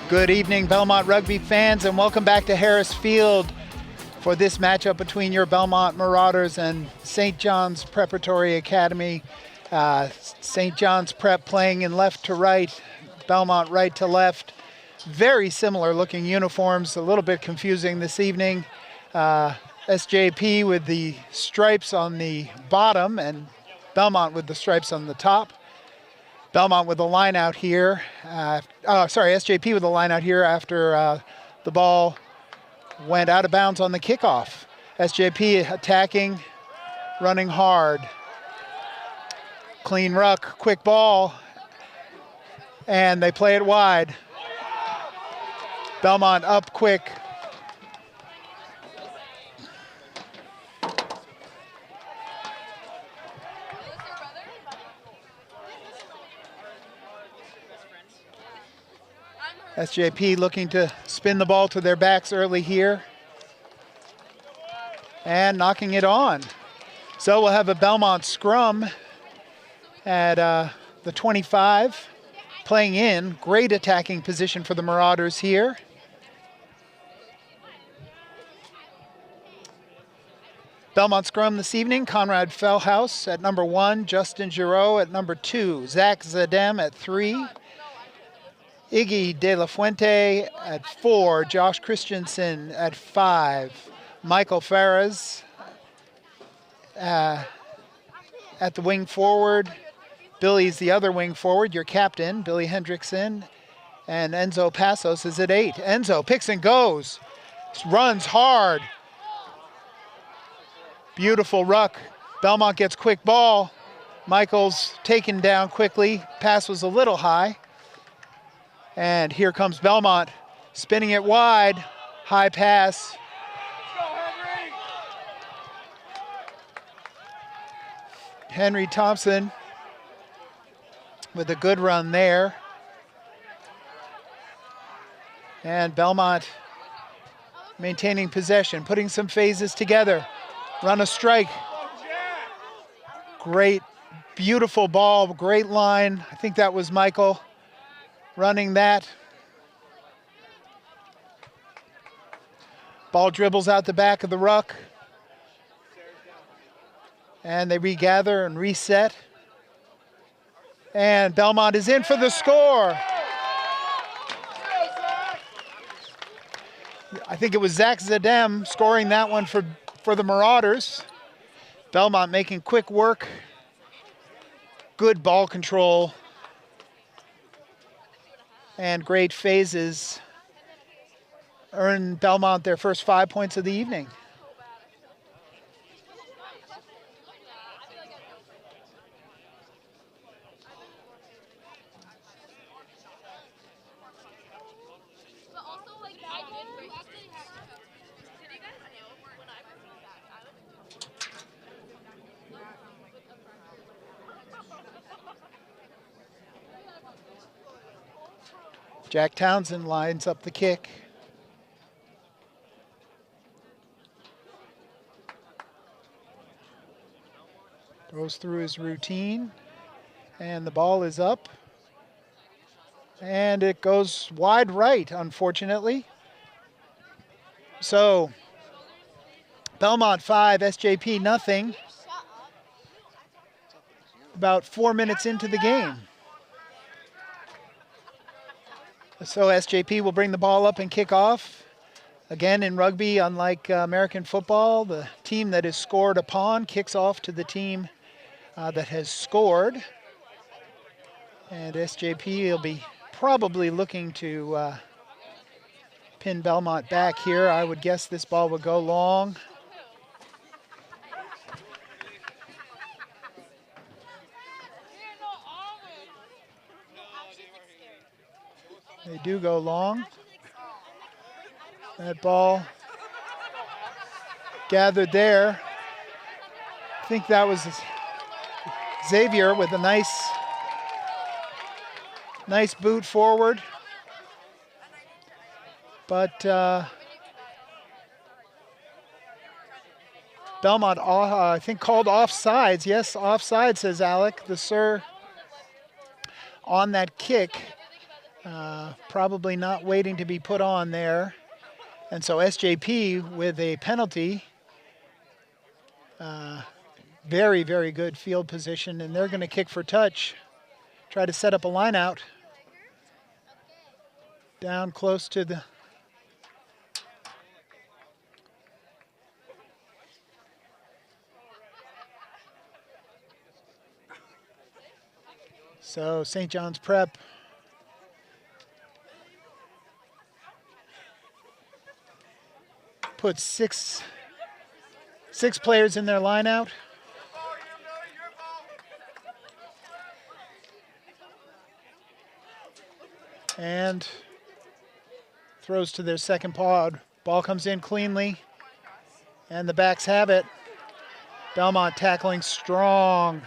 Good evening, Belmont Rugby fans, and welcome back to Harris Field for this matchup between your Belmont Marauders and St. John's Preparatory Academy. St. John's Prep playing in left to right, Belmont right to left. Very similar looking uniforms, a little bit confusing this evening. SJP with the stripes on the bottom and Belmont with the stripes on the top. Belmont with a line out here. SJP with a line out here after the ball went out of bounds on the kickoff. SJP attacking, running hard. Clean ruck, quick ball, and they play it wide. Belmont up quick. SJP looking to spin the ball to their backs early here and knocking it on. So we'll have a Belmont scrum at the 25, playing in. Great attacking position for the Marauders here. Belmont scrum this evening, Conrad Fellhouse at number 1, Justin Giroux at number 2, Zach Zadem at 3, Iggy De La Fuente at 4, Josh Christensen at 5, Michael Ferraz at the wing forward, Billy's the other wing forward, your captain, Billy Hendrickson, and Enzo Passos is at 8. Enzo picks and goes, runs hard. Beautiful ruck. Belmont gets quick ball. Michael's taken down quickly. Pass was a little high. And here comes Belmont, spinning it wide, high pass. Henry Thompson with a good run there. And Belmont maintaining possession, putting some phases together. Run a strike. Great, beautiful ball, great line. I think that was Michael running that. Ball dribbles out the back of the ruck. And they regather and reset. And Belmont is in for the score. I think it was Zach Zadem scoring that one for the Marauders. Belmont making quick work. Good ball control. And great phases earn Belmont their first 5 points of the evening. Jack Townsend lines up the kick. Goes through his routine, and the ball is up. And it goes wide right, unfortunately. So, Belmont 5, SJP nothing. About 4 minutes into the game. So SJP will bring the ball up and kick off. Again, in rugby, unlike American football, the team that is scored upon kicks off to the team that has scored. And SJP will be probably looking to pin Belmont back here. I would guess this ball would go long. They do go long. That ball gathered there. I think that was Xavier with a nice boot forward. But Belmont, I think, called offsides. Yes, offside, says Alec. The sir on that kick. Probably not waiting to be put on there. And so SJP with a penalty. Very, very good field position, and they're going to kick for touch. Try to set up a line out. Down close to the... So St. John's Prep puts six players in their line out. And throws to their second pod. Ball comes in cleanly, and the backs have it. Belmont tackling strong,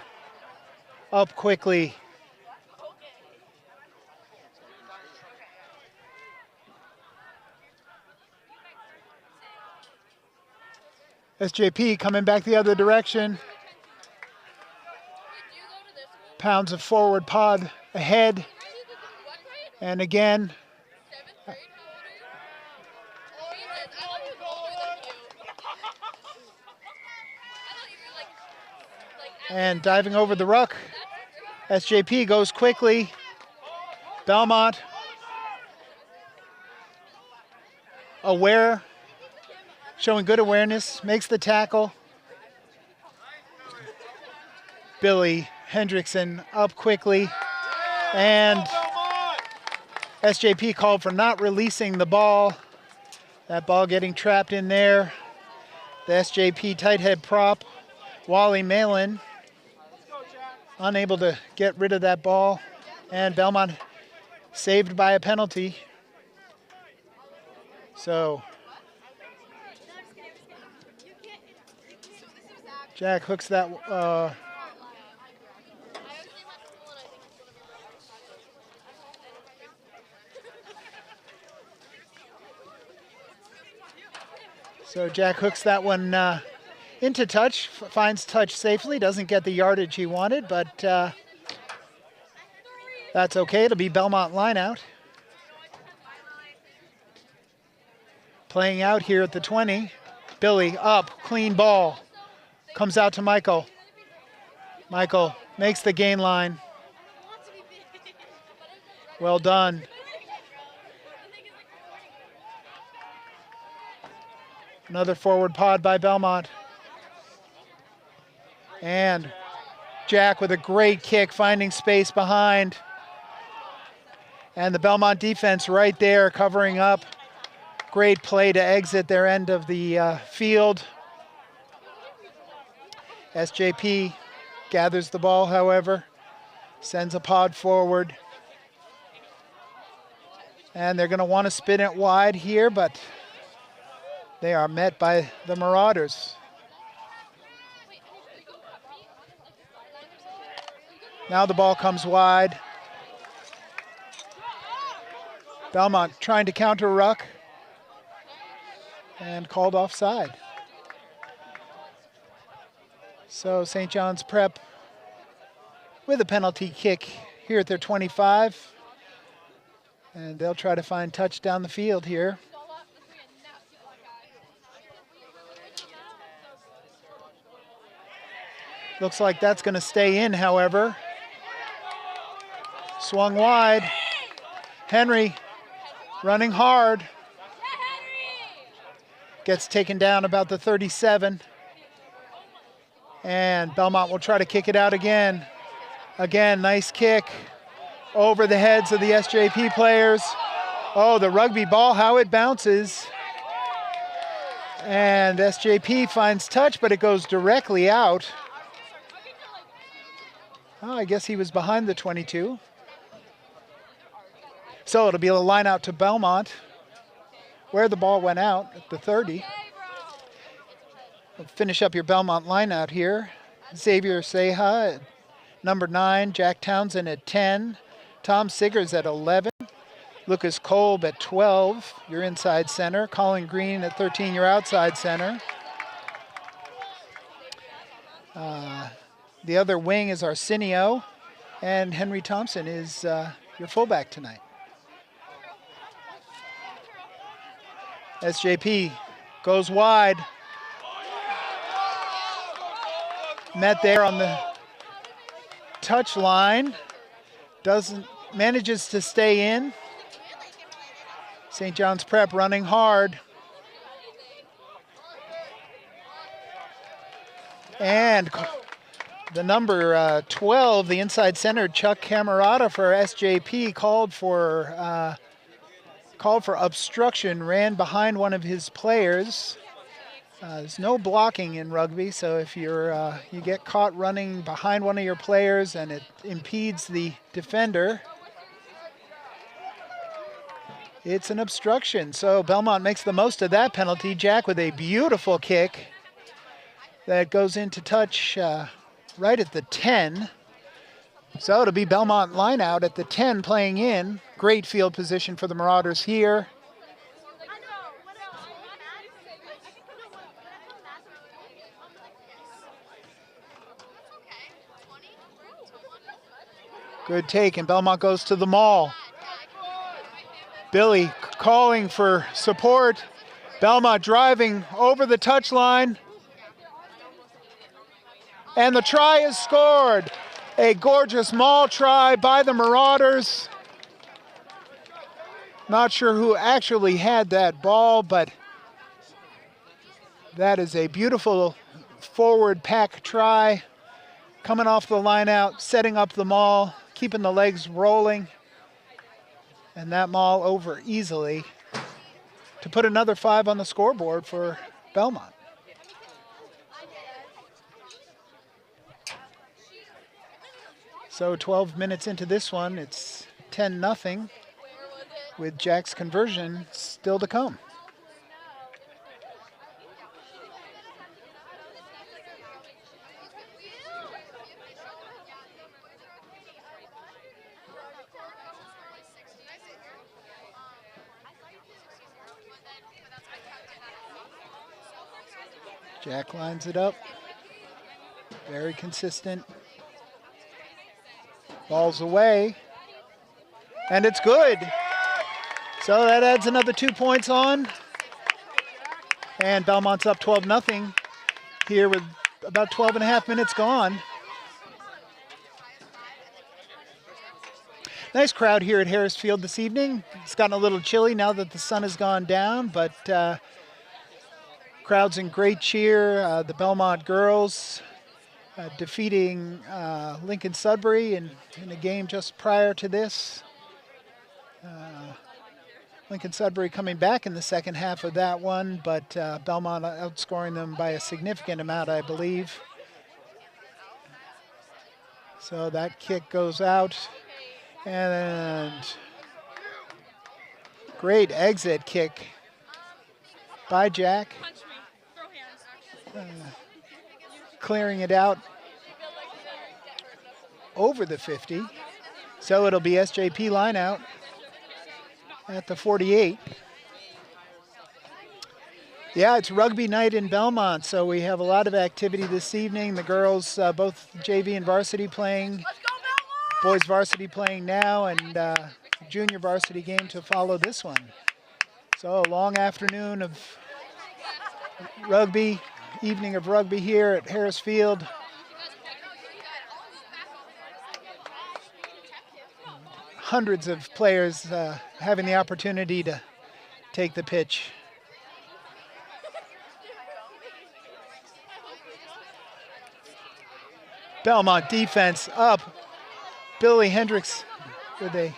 up quickly. SJP coming back the other direction. Pounds a forward pod ahead. And again, and diving over the ruck, SJP goes quickly. Belmont aware, showing good awareness, makes the tackle. Billy Hendrickson up quickly, and SJP called for not releasing the ball. That ball getting trapped in there. The SJP tight head prop, Wally Malin, unable to get rid of that ball. And Belmont saved by a penalty. So Jack hooks that. So Jack hooks that one into touch, finds touch safely, doesn't get the yardage he wanted, but that's okay. It'll be Belmont line out. Playing out here at the 20. Billy up, clean ball. Comes out to Michael. Michael makes the gain line. Well done. Another forward pod by Belmont. And Jack with a great kick, finding space behind. And the Belmont defense right there covering up. Great play to exit their end of the field. SJP gathers the ball, however, sends a pod forward. And they're going to want to spin it wide here, but they are met by the Marauders. Now the ball comes wide. Belmont trying to counter ruck and called offside. So St. John's Prep with a penalty kick here at their 25. And they'll try to find touch down the field here. Looks like that's going to stay in, however. Swung wide. Henry running hard. Gets taken down about the 37. And Belmont will try to kick it out again. Again, nice kick over the heads of the SJP players. Oh, the rugby ball, how it bounces. And SJP finds touch, but it goes directly out. Oh, I guess he was behind the 22. So it'll be a line out to Belmont, where the ball went out at the 30. We'll finish up your Belmont line out here. Xavier Seha at number 9, Jack Townsend at 10, Tom Siggers at 11, Lucas Kolb at 12, your inside center, Colin Green at 13, your outside center. The other wing is Arsenio, and Henry Thompson is your fullback tonight. SJP goes wide. Met there on the touch line. Manages to stay in. St. John's Prep running hard. And the number 12, the inside center, Chuck Camerata for SJP, called for obstruction, ran behind one of his players. There's no blocking in rugby, so if you get caught running behind one of your players and it impedes the defender, it's an obstruction. So Belmont makes the most of that penalty. Jack with a beautiful kick that goes into touch right at the 10. So it'll be Belmont line out at the 10 playing in. Great field position for the Marauders here. Good take, and Belmont goes to the maul. Billy calling for support. Belmont driving over the touchline. And the try is scored. A gorgeous maul try by the Marauders. Not sure who actually had that ball, but that is a beautiful forward pack try. Coming off the line out, setting up the maul, keeping the legs rolling. And that maul over easily to put another 5 on the scoreboard for Belmont. So 12 minutes into this one, it's 10-0 with Jack's conversion still to come. Jack lines it up. Very consistent. Ball's away. And it's good. So that adds another 2 points on. And Belmont's up 12-0 here with about 12 and a half minutes gone. Nice crowd here at Harris Field this evening. It's gotten a little chilly now that the sun has gone down, but crowd's in great cheer. The Belmont girls defeating Lincoln Sudbury in a game just prior to this. Lincoln Sudbury coming back in the second half of that one, but Belmont outscoring them by a significant amount, I believe. So that kick goes out. And great exit kick by Jack. Clearing it out over the 50. So it'll be SJP line out at the 48. Yeah, it's rugby night in Belmont, so we have a lot of activity this evening. The girls, both JV and varsity playing. Boys varsity playing now, and junior varsity game to follow this one. So a long afternoon of rugby, evening of rugby here at Harris Field. Hundreds of players having the opportunity to take the pitch. Belmont defense up. Billy Hendricks with a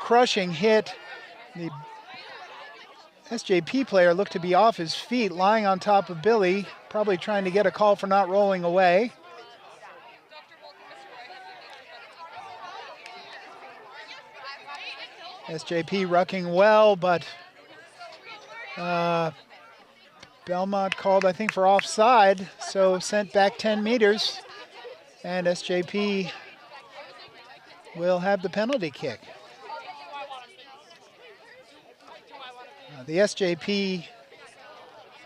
crushing hit. The SJP player looked to be off his feet, lying on top of Billy, probably trying to get a call for not rolling away. SJP rucking well, but Belmont called, I think, for offside, so sent back 10 meters, and SJP will have the penalty kick. The SJP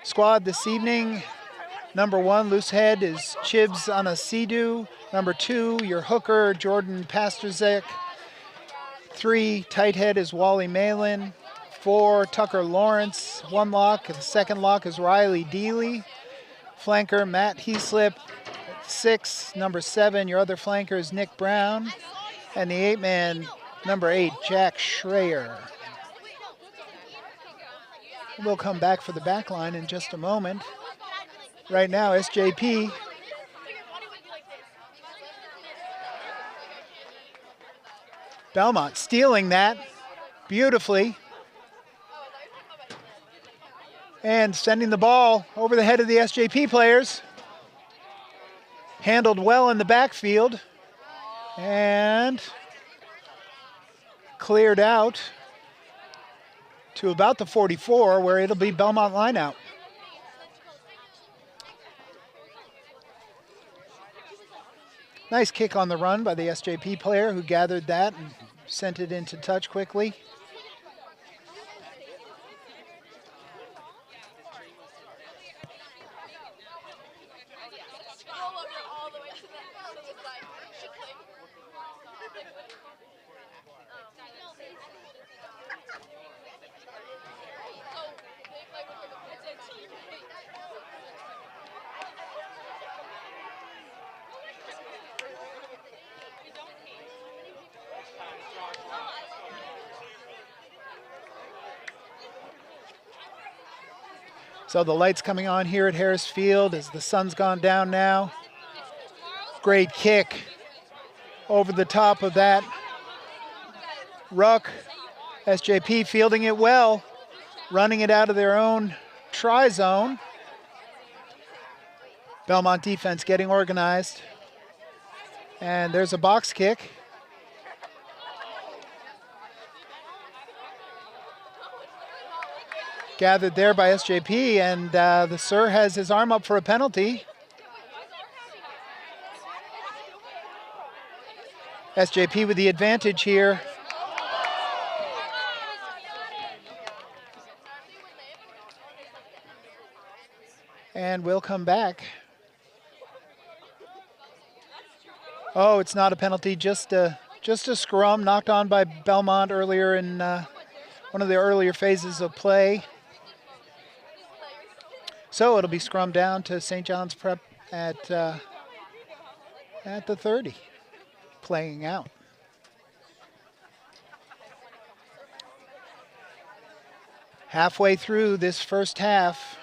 squad this evening, number 1, loose head, is Chibs Anasidu. Number 2, your hooker, Jordan Pasterzek. 3, tight head is Wally Malin. 4, Tucker Lawrence. 1 lock. The second lock is Riley Deely. Flanker, Matt Heaslip. 6, number 7, your other flanker is Nick Brown. And the 8-man, number 8, Jack Schreier. We'll come back for the back line in just a moment. Right now, SJP Belmont stealing that beautifully and sending the ball over the head of the SJP players. Handled well in the backfield and cleared out to about the 44 where it'll be Belmont line out. Nice kick on the run by the SJP player who gathered that and sent it into touch quickly. So the lights coming on here at Harris Field as the sun's gone down now. Great kick over the top of that ruck. SJP fielding it well, running it out of their own try zone. Belmont defense getting organized. And there's a box kick. Gathered there by SJP, and the Sir has his arm up for a penalty. SJP with the advantage here. And we'll come back. Oh, it's not a penalty, just a scrum knocked on by Belmont earlier in one of the earlier phases of play. So it'll be scrummed down to St. John's Prep at the 30, playing out. Halfway through this first half.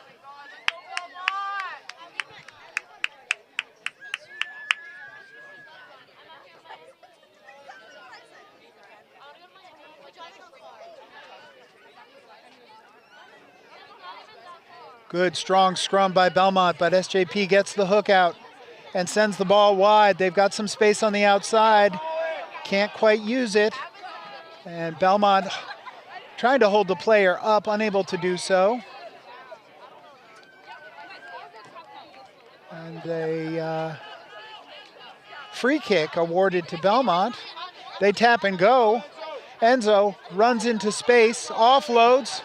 Good, strong scrum by Belmont, but SJP gets the hook out and sends the ball wide. They've got some space on the outside. Can't quite use it. And Belmont trying to hold the player up, unable to do so. And a free kick awarded to Belmont. They tap and go. Enzo runs into space, offloads.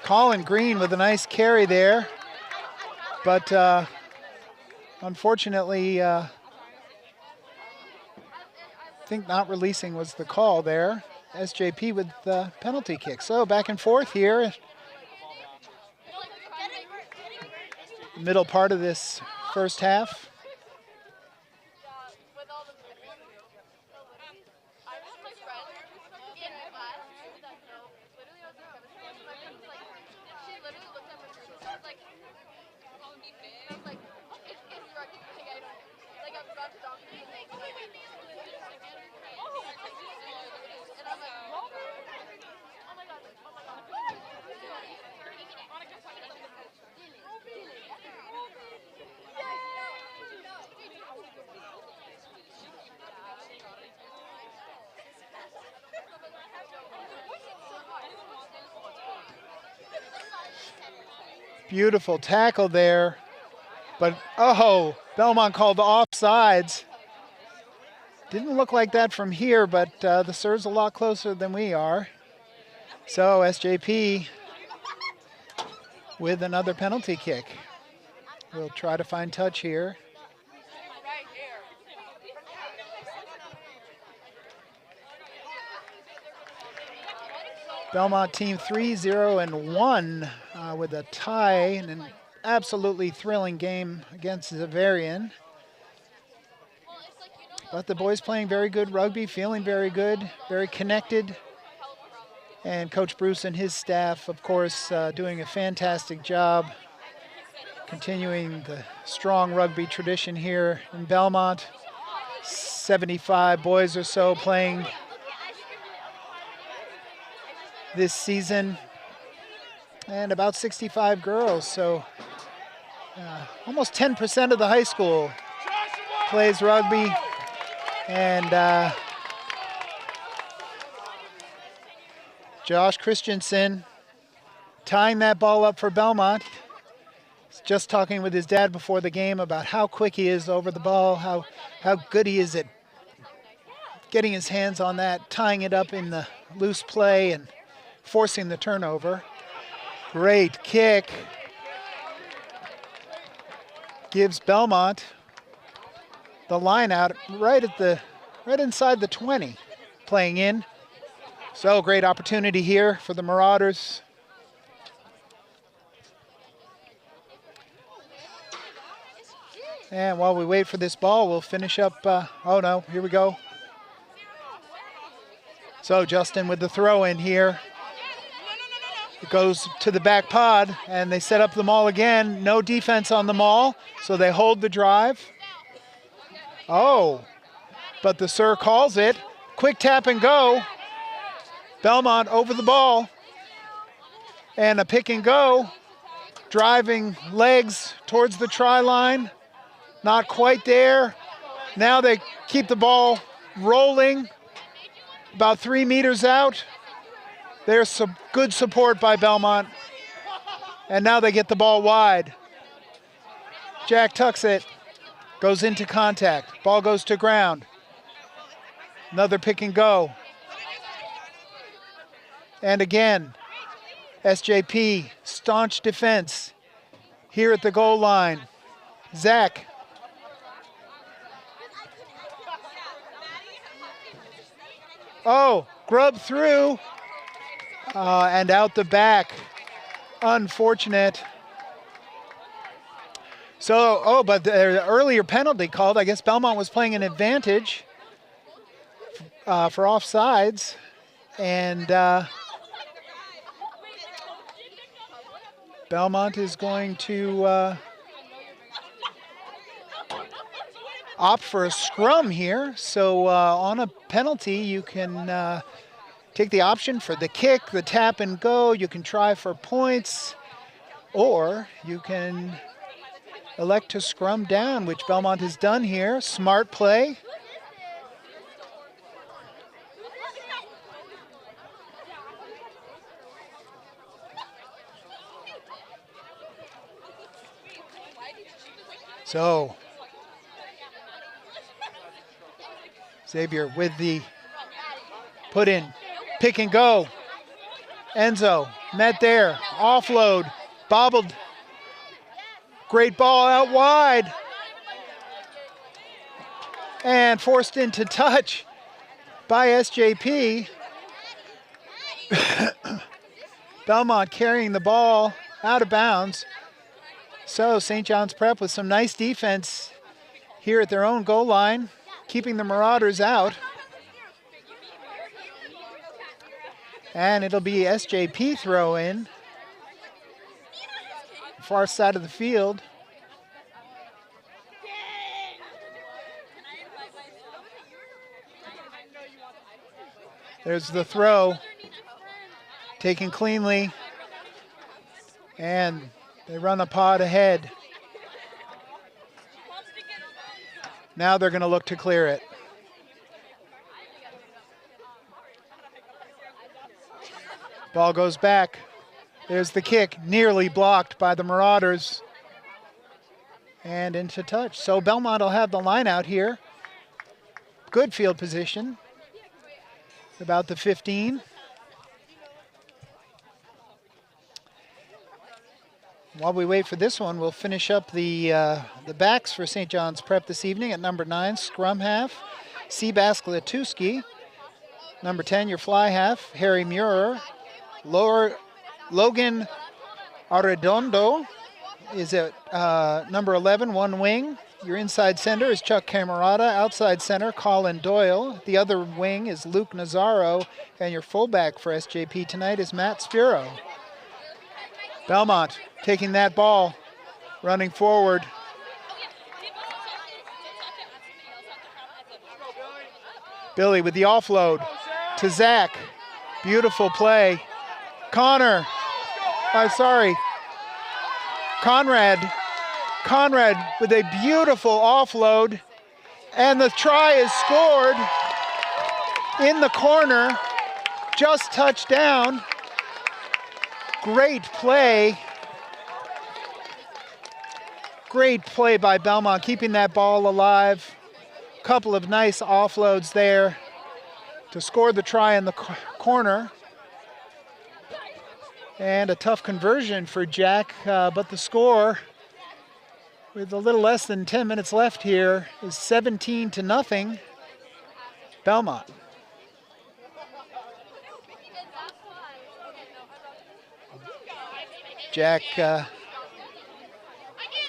Colin Green with a nice carry there, but unfortunately, I think not releasing was the call there. SJP with the penalty kick. So back and forth here. Middle part of this first half. Beautiful tackle there, but oh, Belmont called offsides. Didn't look like that from here, but the Sir's a lot closer than we are. So SJP with another penalty kick. We'll try to find touch here. Belmont team 3-0-1 with a tie and an absolutely thrilling game against Zavarian. But the boys playing very good rugby, feeling very good, very connected. And Coach Bruce and his staff, of course, doing a fantastic job continuing the strong rugby tradition here in Belmont. 75 boys or so playing this season, and about 65 girls. So almost 10% of the high school plays rugby. And Josh Christensen tying that ball up for Belmont. Just talking with his dad before the game about how quick he is over the ball, how good he is at getting his hands on that, tying it up in the loose play and forcing the turnover. Great kick. Gives Belmont the line out right inside the 20, playing in. So great opportunity here for the Marauders. And while we wait for this ball, we'll finish up. Oh no, here we go. So Justin with the throw in here. It goes to the back pod, and they set up the maul again. No defense on the maul, so they hold the drive. Oh, but the sir calls it. Quick tap and go. Belmont over the ball. And a pick and go. Driving legs towards the try line. Not quite there. Now they keep the ball rolling about 3 meters out. There's some good support by Belmont. And now they get the ball wide. Jack tucks it, goes into contact. Ball goes to ground. Another pick and go. And again, SJP, staunch defense here at the goal line. Zach. Oh, grub through and out the back. Unfortunate. So, but the earlier penalty called. I guess Belmont was playing an advantage for offsides. And Belmont is going to opt for a scrum here. So on a penalty, you can take the option for the kick, the tap and go. You can try for points, or you can elect to scrum down, which Belmont has done here. Smart play. So Xavier with the put in, pick and go. Enzo met there, offload, bobbled. Great ball out wide. And forced into touch by SJP. Belmont carrying the ball out of bounds. So St. John's Prep with some nice defense here at their own goal line, keeping the Marauders out. And it'll be SJP throw in. Far side of the field. There's the throw. Taken cleanly. And they run a pod ahead. Now they're going to look to clear it. Ball goes back. There's the kick, nearly blocked by the Marauders. And into touch. So Belmont will have the line out here. Good field position. About the 15. While we wait for this one, we'll finish up the backs for St. John's Prep this evening at number 9, scrum half, Seabask Latuski. Number 10, your fly half, Harry Muir. Logan Arredondo is at number 11, one wing. Your inside center is Chuck Camerata. Outside center, Colin Doyle. The other wing is Luke Nazaro. And your fullback for SJP tonight is Matt Spiro. Belmont taking that ball, running forward. Billy with the offload to Zach. Beautiful play. Conrad with a beautiful offload. And the try is scored in the corner. Just touched down. Great play. Great play by Belmont, keeping that ball alive. Couple of nice offloads there to score the try in the corner. And a tough conversion for Jack, but the score, with a little less than 10 minutes left here, is 17-0, Belmont. Jack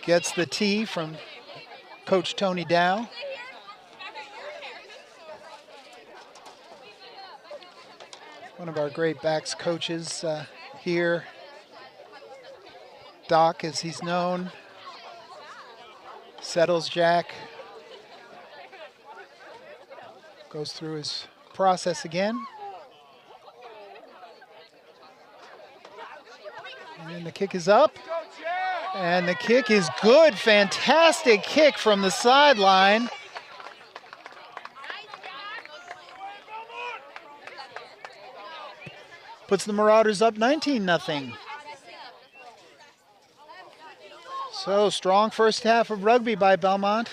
gets the tee from Coach Tony Dow. One of our great backs coaches here, Doc as he's known, settles Jack, goes through his process again. And the kick is up, and the kick is good. Fantastic kick from the sideline. Puts the Marauders up 19-0. So strong first half of rugby by Belmont.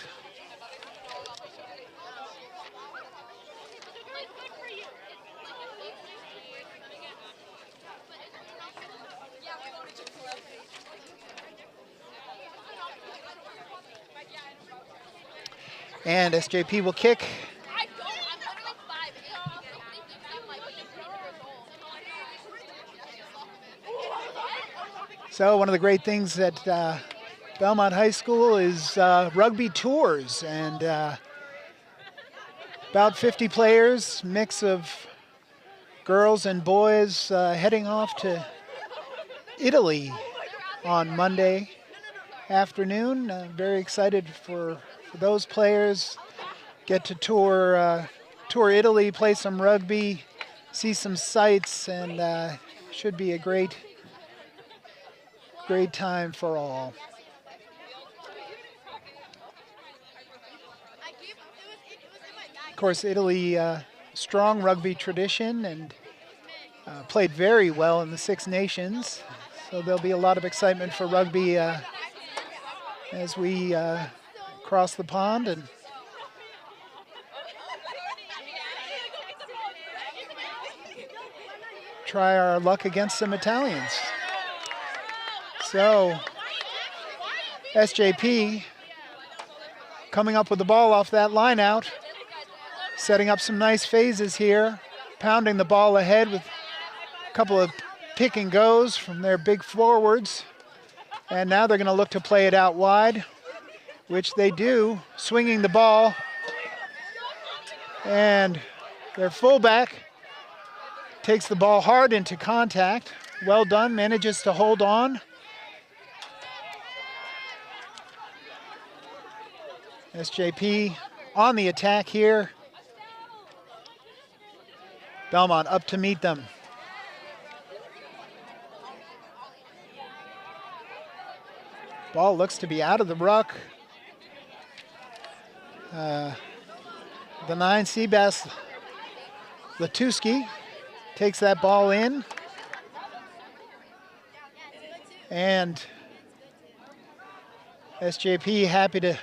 And SJP will kick. So one of the great things at Belmont High School is rugby tours, and about 50 players, mix of girls and boys, heading off to Italy on Monday afternoon. Very excited for those players. Get to tour Italy, play some rugby, see some sights, and should be a great time for all. Of course, Italy, strong rugby tradition, and played very well in the Six Nations. So there'll be a lot of excitement for rugby as we cross the pond and try our luck against some Italians. So SJP coming up with the ball off that line out, setting up some nice phases here, pounding the ball ahead with a couple of pick and goes from their big forwards. And now they're going to look to play it out wide, which they do, swinging the ball. And their fullback takes the ball hard into contact. Well done, manages to hold on. SJP on the attack here. Belmont up to meet them. Ball looks to be out of the ruck. The 9, Seabass Latuski, takes that ball in. And SJP happy to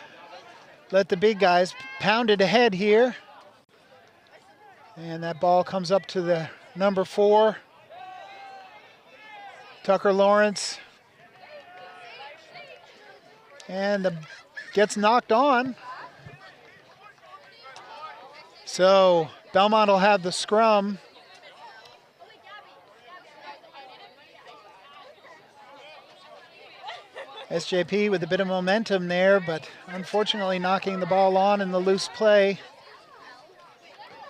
let the big guys pound it ahead here. And that ball comes up to the number 4, Tucker Lawrence. And gets knocked on. So Belmont will have the scrum. SJP with a bit of momentum there, but unfortunately knocking the ball on in the loose play.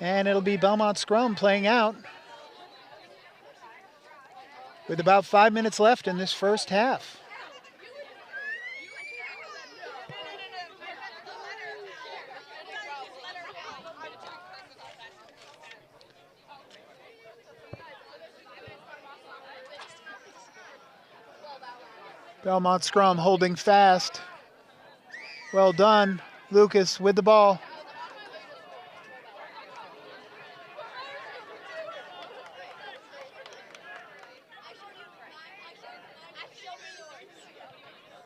And it'll be Belmont scrum playing out with about 5 minutes left in this first half. Belmont scrum holding fast. Well done. Lucas with the ball.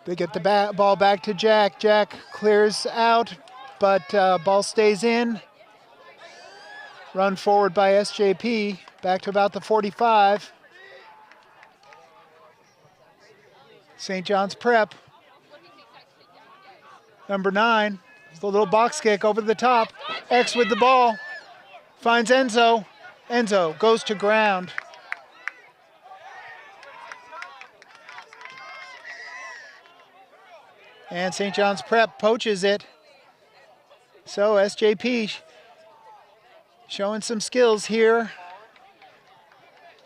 They get the ball back to Jack. Jack clears out, but ball stays in. Run forward by SJP, back to about the 45. St. John's Prep. Number 9, the little box kick over the top. X with the ball, finds Enzo. Enzo goes to ground. And St. John's Prep poaches it. So SJP showing some skills here.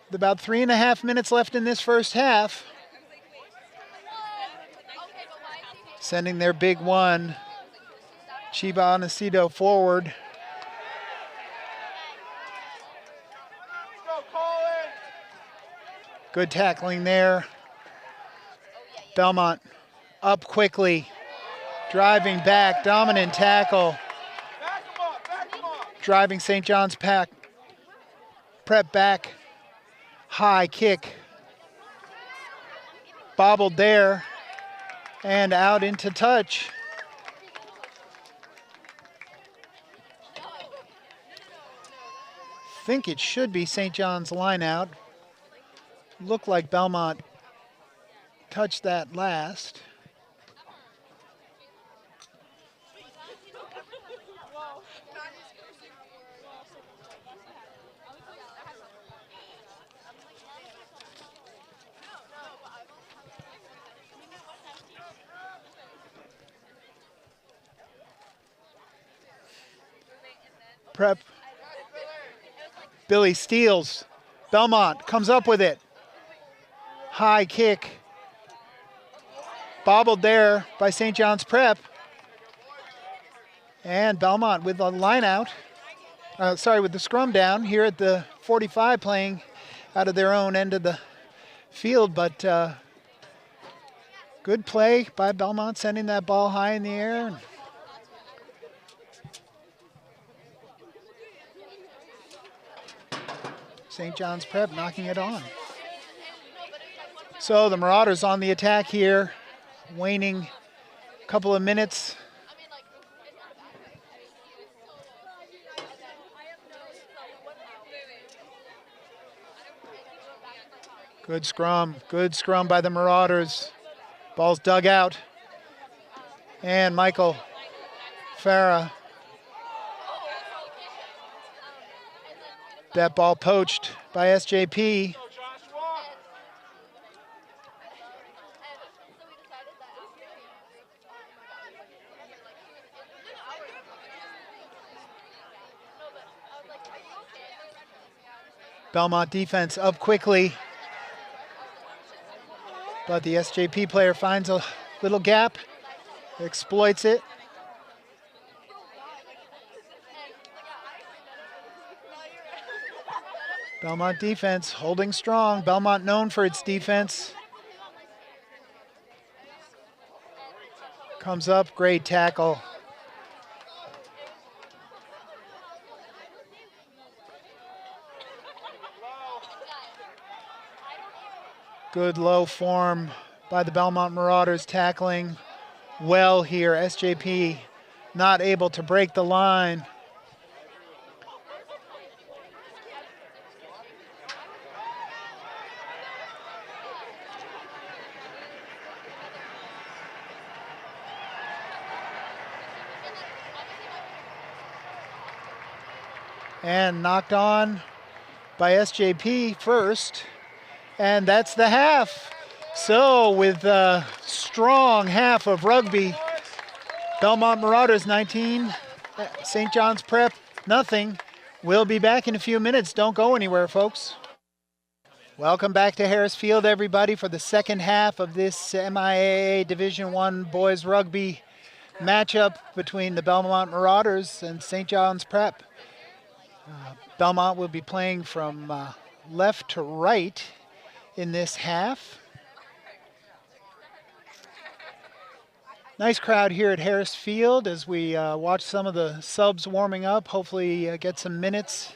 With about 3.5 minutes left in this first half. Sending their big one, Chiba Onisido, forward. Good tackling there. Belmont up quickly, driving back, dominant tackle. Driving St. John's Prep back, high kick. Bobbled there and out into touch. Think it should be St. John's line out. Looked like Belmont touched that last. Prep. Billy steals. Belmont comes up with it. High kick. Bobbled there by St. John's Prep. And Belmont with the line out. With the scrum down here at the 45, playing out of their own end of the field. But good play by Belmont, sending that ball high in the air. St. John's Prep knocking it on. So the Marauders on the attack here, waning a couple of minutes. Good scrum by the Marauders. Ball's dug out. And Michael Farah. That ball poached by SJP. Belmont defense up quickly. But the SJP player finds a little gap, exploits it. Belmont defense holding strong. Belmont known for its defense. Comes up, great tackle. Good low form by the Belmont Marauders, tackling well here. SJP not able to break the line. And knocked on by SJP first. And that's the half. So with a strong half of rugby, Belmont Marauders 19, St. John's Prep nothing. We'll be back in a few minutes. Don't go anywhere, folks. Welcome back to Harris Field, everybody, for the second half of this MIAA Division I boys rugby matchup between the Belmont Marauders and St. John's Prep. Belmont will be playing from left to right in this half. Nice crowd here at Harris Field as we watch some of the subs warming up. Hopefully get some minutes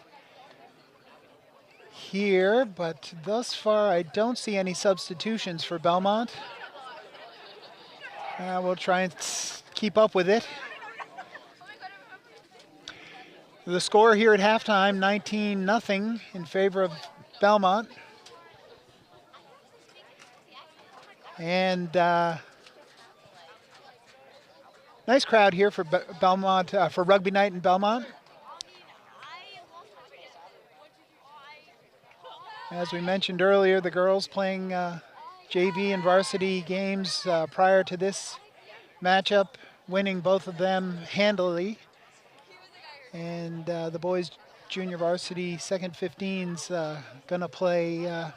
here, but thus far I don't see any substitutions for Belmont. We'll try and keep up with it. The score here at halftime, 19-0 in favor of Belmont. And nice crowd here for Belmont, for rugby night in Belmont. As we mentioned earlier, the girls playing JV and varsity games prior to this matchup, winning both of them handily. And the boys junior varsity second 15's gonna play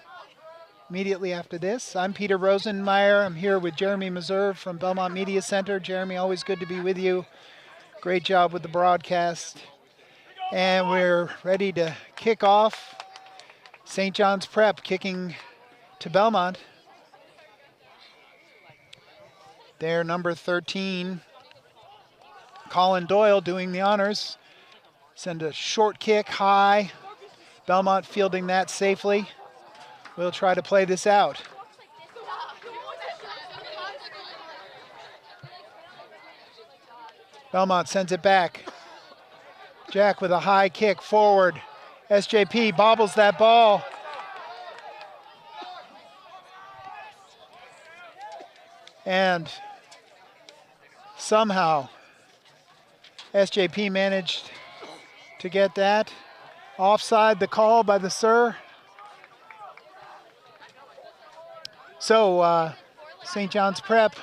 immediately after this. I'm Peter Rosenmeier. I'm here with Jeremy Meserve from Belmont Media Center. Jeremy, always good to be with you. Great job with the broadcast. And we're ready to kick off. St. John's Prep kicking to Belmont. Their number 13, Colin Doyle, doing the honors. Send a short kick high. Belmont fielding that safely. We'll try to play this out. Belmont sends it back. Jack with a high kick forward. SJP bobbles that ball. And somehow SJP managed to get that. Offside the call by the Sir. So St. John's Prep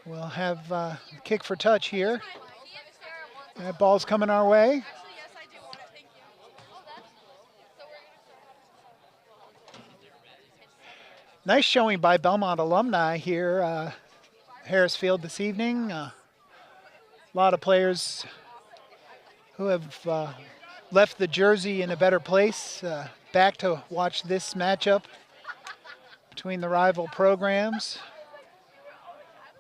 will have kick for touch here. That ball's coming our way. Nice showing by Belmont alumni here, Harris Field this evening. A lot of players who have left the jersey in a better place, back to watch this matchup between the rival programs.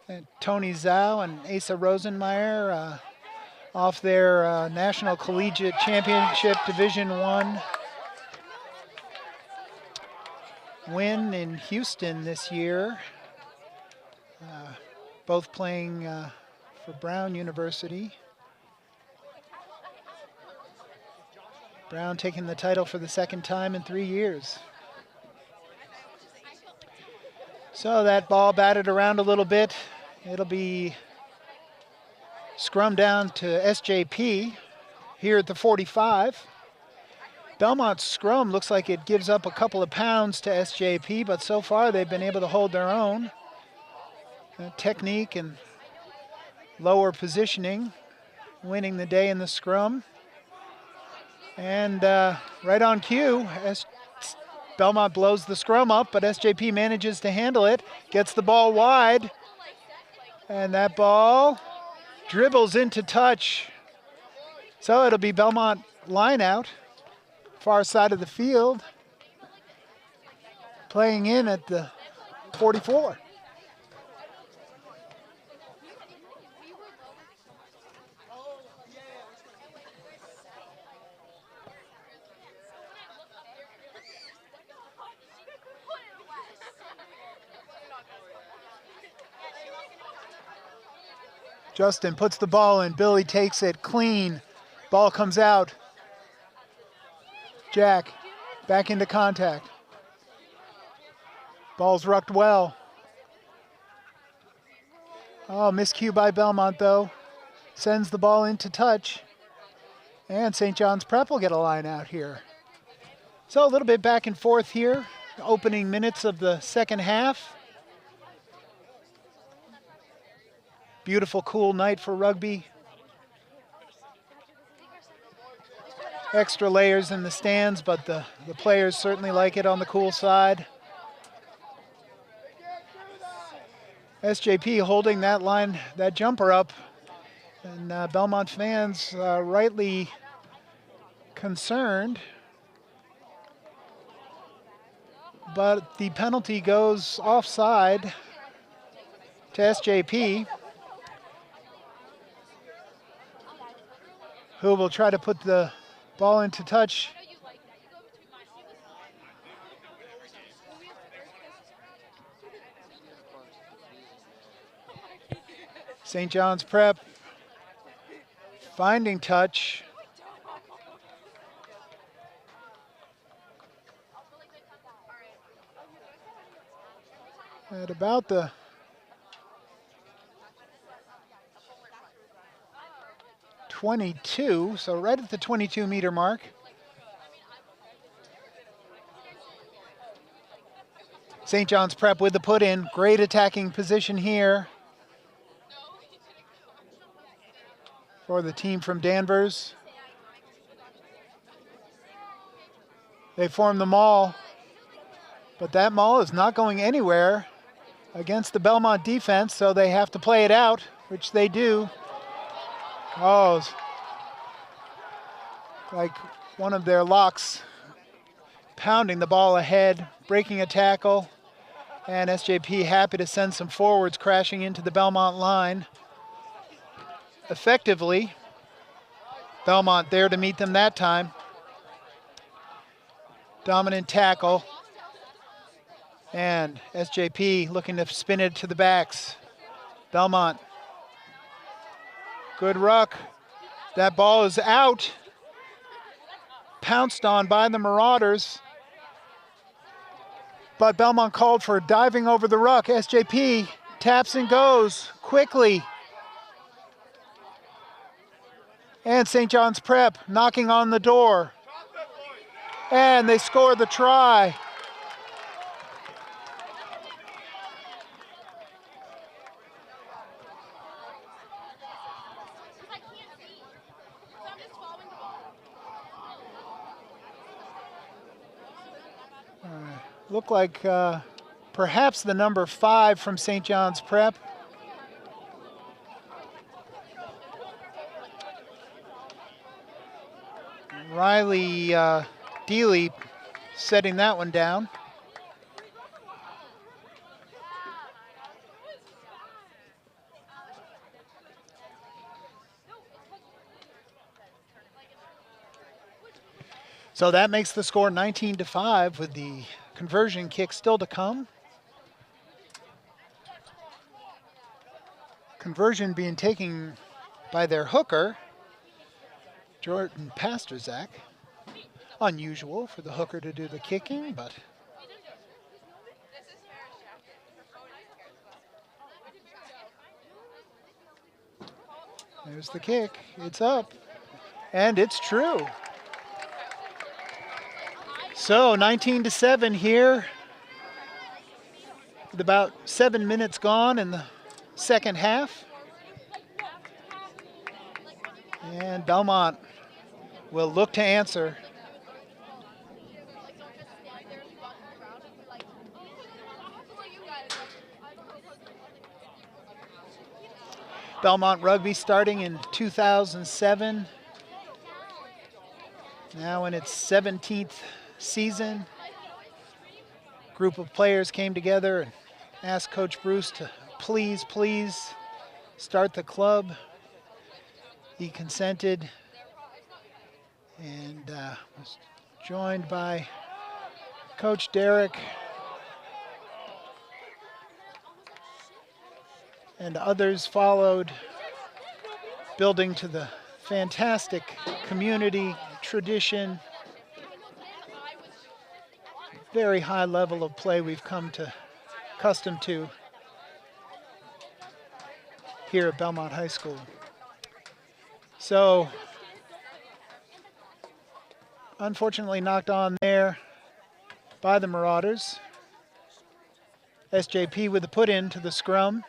And Tony Zhao and Asa Rosenmeier off their National Collegiate Championship Division I win in Houston this year. Both playing for Brown University. Brown taking the title for the second time in 3 years. So that ball batted around a little bit. It'll be scrum down to SJP here at the 45. Belmont's scrum looks like it gives up a couple of pounds to SJP, but so far they've been able to hold their own. Technique and lower positioning, winning the day in the scrum. And right on cue, Belmont blows the scrum up, but SJP manages to handle it, gets the ball wide, and that ball dribbles into touch. So it'll be Belmont line out, far side of the field, playing in at the 44. Justin puts the ball in. Billy takes it clean. Ball comes out. Jack back into contact. Ball's rucked well. Oh, miscue by Belmont though. Sends the ball into touch. And St. John's Prep will get a line out here. So a little bit back and forth here, opening minutes of the second half. Beautiful, cool night for rugby. Extra layers in the stands, but the players certainly like it on the cool side. SJP holding that line, that jumper up, and Belmont fans rightly concerned. But the penalty goes offside to SJP, who will try to put the ball into touch. St. John's Prep finding touch. At about the 22, so right at the 22-meter mark. St. John's Prep with the put in. Great attacking position here for the team from Danvers. They form the maul, but that maul is not going anywhere against the Belmont defense, so they have to play it out, which they do. Oh, like one of their locks pounding the ball ahead, breaking a tackle, and SJP happy to send some forwards crashing into the Belmont line. Effectively, Belmont there to meet them that time. Dominant tackle. And SJP looking to spin it to the backs. Belmont. Good ruck. That ball is out. Pounced on by the Marauders. But Belmont called for diving over the ruck. SJP taps and goes quickly. And St. John's Prep knocking on the door. And they score the try. Looked like perhaps the number 5 from St. John's Prep. Riley Deely setting that one down. So that makes the score 19-5 with the conversion kick still to come. Conversion being taken by their hooker, Jordan Pasterzak. Unusual for the hooker to do the kicking, but there's the kick. It's up, and it's true. So 19-7 here, with about 7 minutes gone in the second half. And Belmont will look to answer. Belmont Rugby starting in 2007. Now in its 17th season. Group of players came together and asked Coach Bruce to please start the club. He consented and was joined by Coach Derek and others followed, building to the fantastic community tradition. Very high level of play we've come to accustomed to here at Belmont High School. So Unfortunately knocked on there by the Marauders. SJP with the put in to the scrum.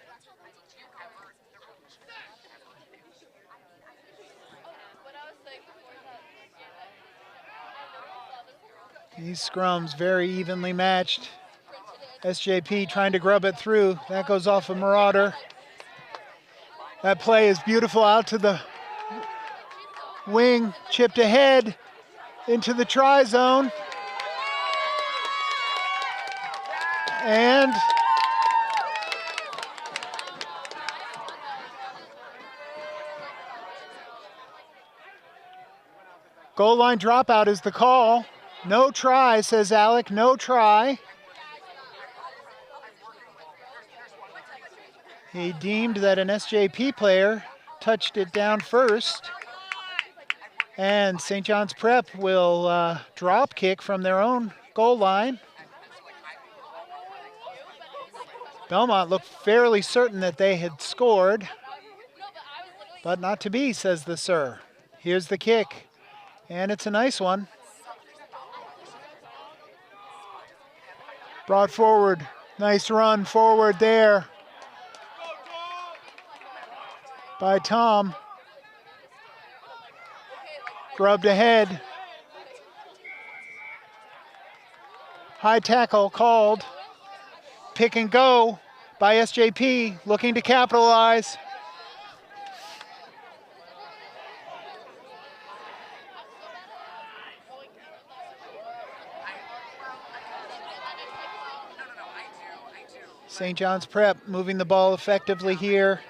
These scrums very evenly matched. SJP trying to grub it through. That goes off a Marauder. That play is beautiful out to the wing, chipped ahead into the try zone. And goal line dropout is the call. No try, says Alec, no try. He deemed that an SJP player touched it down first. And St. John's Prep will drop kick from their own goal line. Belmont looked fairly certain that they had scored, but not to be, says the sir. Here's the kick, and it's a nice one. Brought forward, nice run forward there by Tom. Grubbed ahead. High tackle called. Pick and go by SJP, looking to capitalize. St. John's Prep moving the ball effectively here.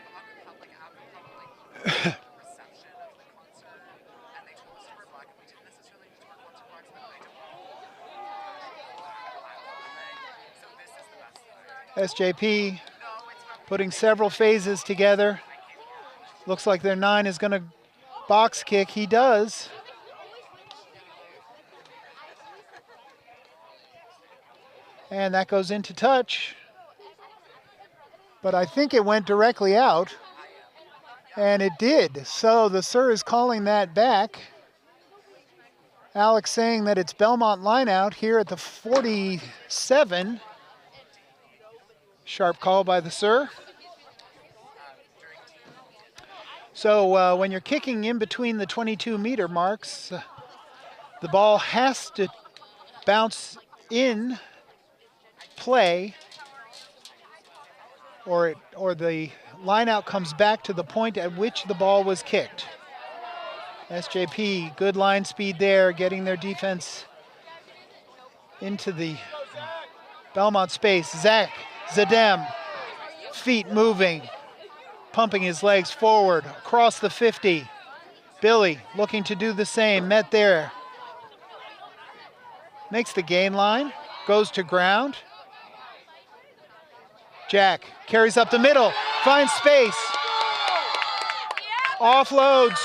SJP putting several phases together. Looks like their 9 is going to box kick. He does. And that goes into touch. But I think it went directly out. And it did. So the sir is calling that back. Alex saying that it's Belmont line out here at the 47. Sharp call by the sir. So when you're kicking in between the 22-meter marks, the ball has to bounce in play, or the line out comes back to the point at which the ball was kicked. SJP, good line speed there, getting their defense into the Belmont space. Zach Zadem, feet moving, pumping his legs forward across the 50. Billy looking to do the same, met there. Makes the gain line, goes to ground. Jack carries up the middle, finds space. Offloads.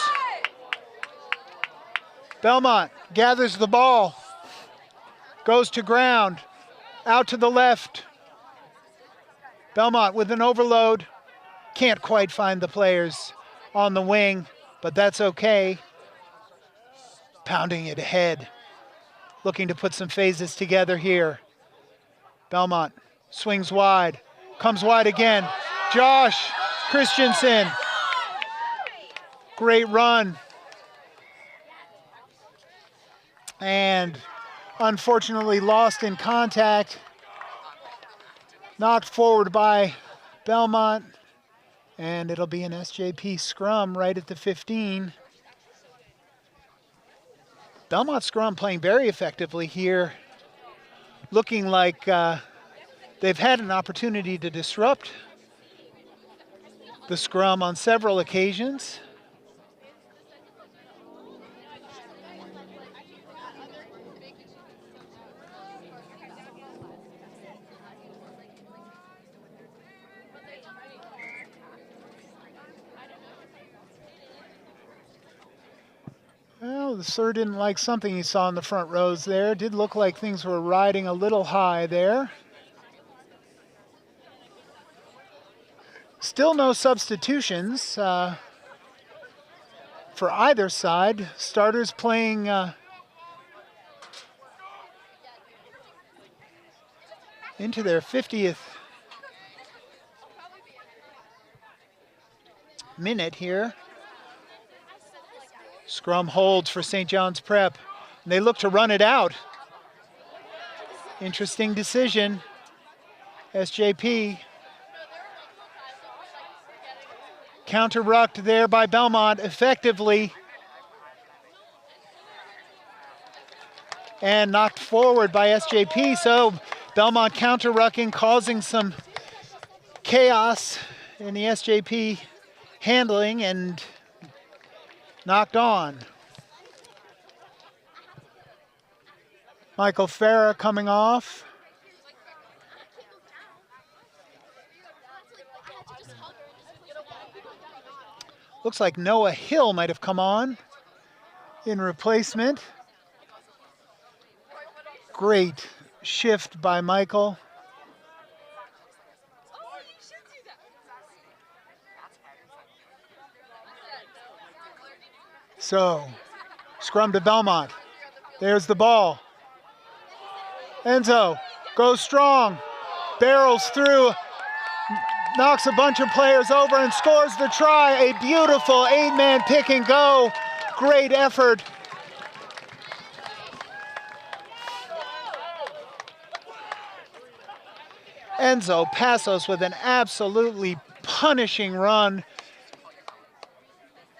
Belmont gathers the ball, goes to ground, out to the left. Belmont with an overload, can't quite find the players on the wing, but that's okay. Pounding it ahead, looking to put some phases together here. Belmont swings wide, comes wide again. Josh Christensen, great run. And unfortunately lost in contact. Knocked forward by Belmont, and it'll be an SJP scrum right at the 15. Belmont scrum playing very effectively here, looking like they've had an opportunity to disrupt the scrum on several occasions. Well, the sir didn't like something he saw in the front rows there. Did look like things were riding a little high there. Still no substitutions for either side. Starters playing into their 50th minute here. Scrum holds for St. John's Prep. And they look to run it out. Interesting decision. SJP. Counter-rucked there by Belmont effectively. And knocked forward by SJP. So Belmont counter-rucking, causing some chaos in the SJP handling and knocked on. Michael Farah coming off. Looks like Noah Hill might have come on in replacement. Great shift by Michael. So, scrum to Belmont. There's the ball. Enzo goes strong, barrels through, knocks a bunch of players over and scores the try. A beautiful 8-man pick and go. Great effort. Enzo Passos with an absolutely punishing run,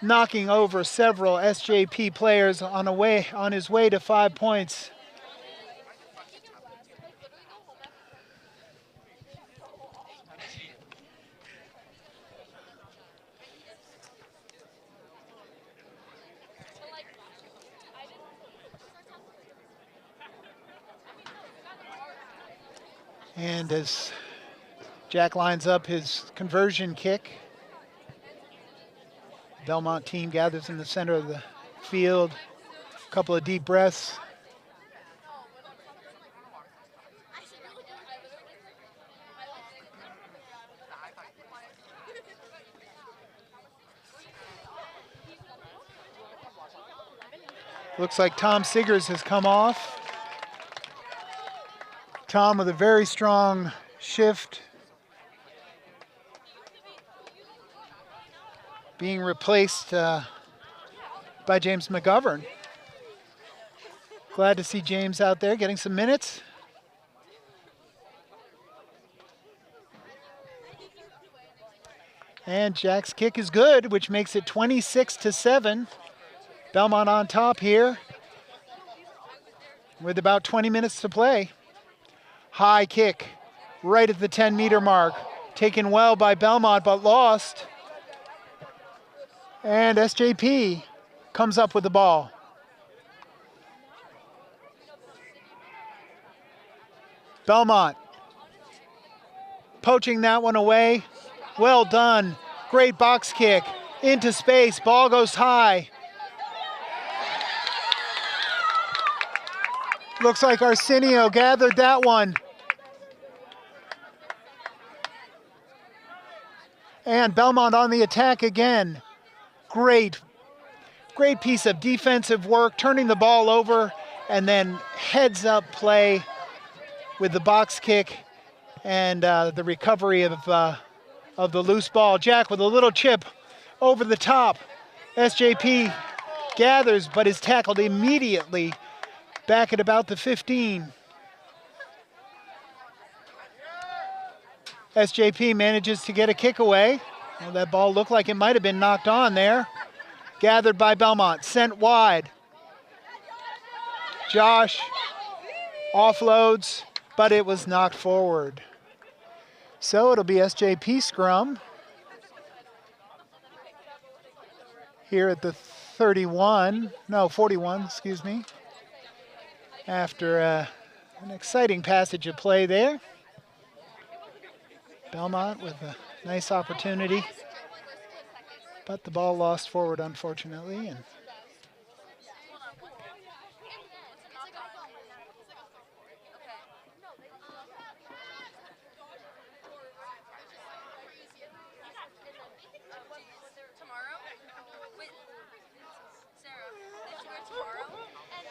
knocking over several SJP players on his way to 5 points. And as Jack lines up his conversion kick, Belmont team gathers in the center of the field. A couple of deep breaths. Looks like Tom Siggers has come off. Tom with a very strong shift. Being replaced by James McGovern. Glad to see James out there getting some minutes. And Jack's kick is good, which makes it 26-7. Belmont on top here with about 20 minutes to play. High kick right at the 10-meter mark. Taken well by Belmont, but lost. And SJP comes up with the ball. Belmont poaching that one away. Well done. Great box kick into space. Ball goes high. Looks like Arsenio gathered that one. And Belmont on the attack again. Great piece of defensive work, turning the ball over, and then heads up play with the box kick and the recovery of the loose ball. Jack with a little chip over the top. SJP gathers, but is tackled immediately back at about the 15. SJP manages to get a kick away. Well, that ball looked like it might have been knocked on there. Gathered by Belmont, sent wide. Josh offloads, but it was knocked forward. So it'll be SJP scrum here at the 41, no, 41, excuse me. After an exciting passage of play there. Belmont with a nice opportunity, but the ball lost forward, unfortunately. And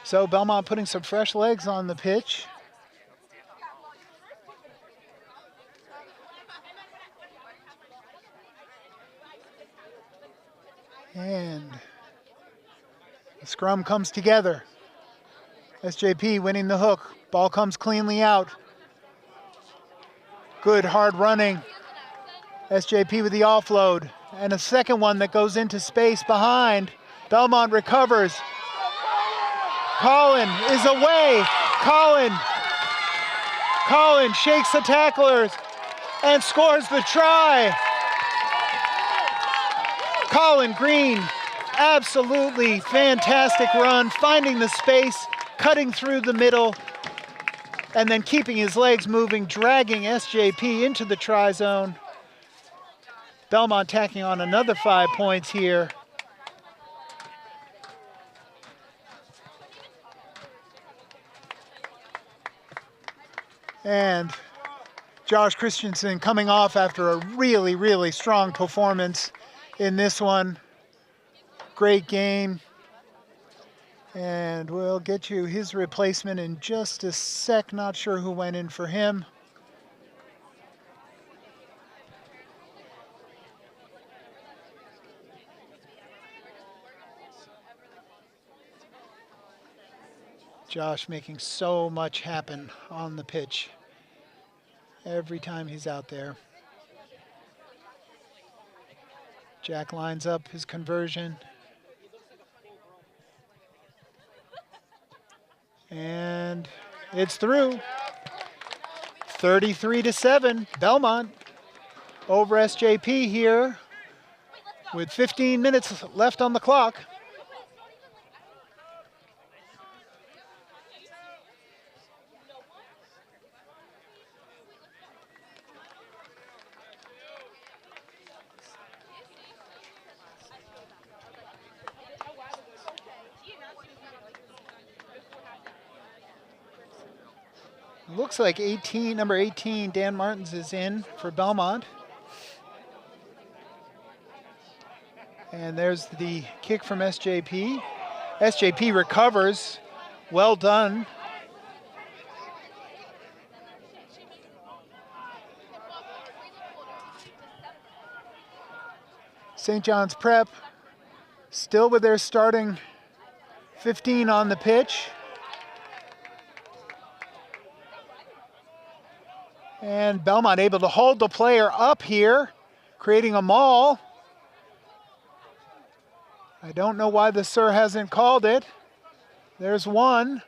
so Belmont putting some fresh legs on the pitch. And the scrum comes together. SJP winning the hook. Ball comes cleanly out. Good hard running. SJP with the offload. And a second one that goes into space behind. Belmont recovers. Collin is away. Collin shakes the tacklers and scores the try. Collin Green, absolutely fantastic run, finding the space, cutting through the middle, and then keeping his legs moving, dragging SJP into the try zone. Belmont tacking on another 5 points here. And Josh Christensen coming off after a really, really strong performance in this one. Great game. And we'll get you his replacement in just a sec. Not sure who went in for him. Josh making so much happen on the pitch every time he's out there. Jack lines up his conversion. And it's through. 33-7, Belmont over SJP here with 15 minutes left on the clock. Looks like number 18, Dan Martins, is in for Belmont. And there's the kick from SJP. SJP recovers. Well done. St. John's Prep still with their starting 15 on the pitch. And Belmont able to hold the player up here, creating a maul. I don't know why the Sir hasn't called it. There's one.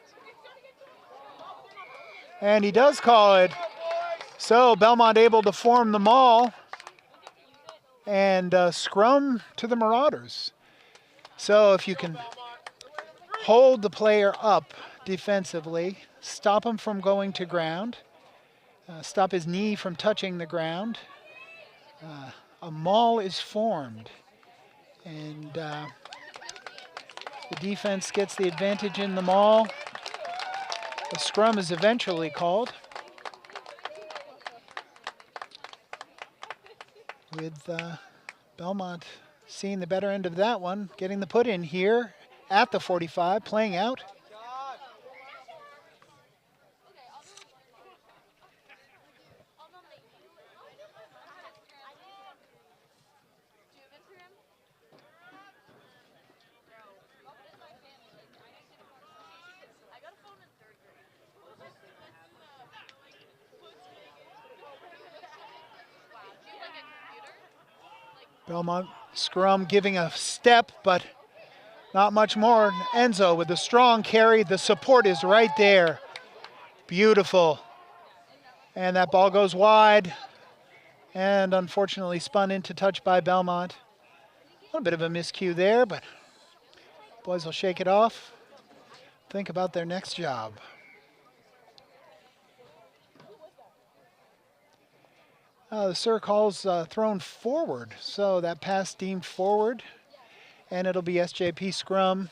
And he does call it. So Belmont able to form the maul and scrum to the Marauders. So if you can hold the player up defensively, stop him from going to ground, stop his knee from touching the ground, a maul is formed. And the defense gets the advantage in the maul. The scrum is eventually called, with Belmont seeing the better end of that one, getting the put in here at the 45, playing out. Belmont scrum giving a step, but not much more. Enzo with the strong carry. The support is right there. Beautiful. And that ball goes wide and unfortunately spun into touch by Belmont. A little bit of a miscue there, but boys will shake it off. Think about their next job. The Sir calls thrown forward, so that pass deemed forward, and it'll be SJP scrum.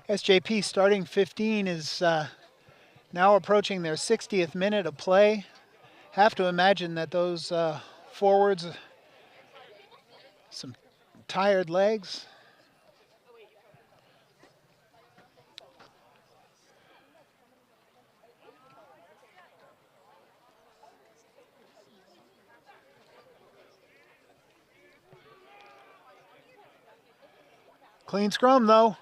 SJP starting 15 is now approaching their 60th minute of play. Have to imagine that those forwards, some tired legs. Clean scrum though.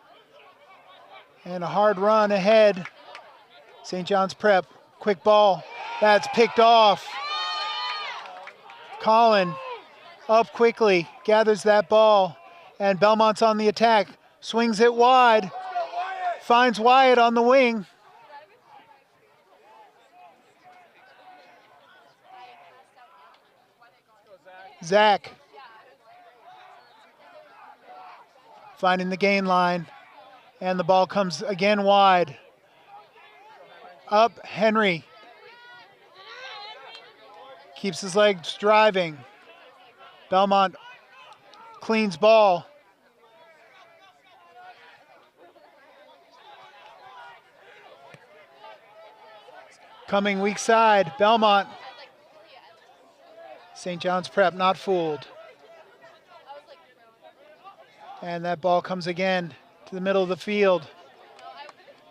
And a hard run ahead. St. John's Prep, quick ball. That's picked off. Colin up quickly, gathers that ball, and Belmont's on the attack. Swings it wide, finds Wyatt on the wing. Zach finding the gain line, and the ball comes again wide. Up, Henry. Keeps his legs driving. Belmont cleans ball. Coming weak side, Belmont. St. John's Prep not fooled. And that ball comes again to the middle of the field.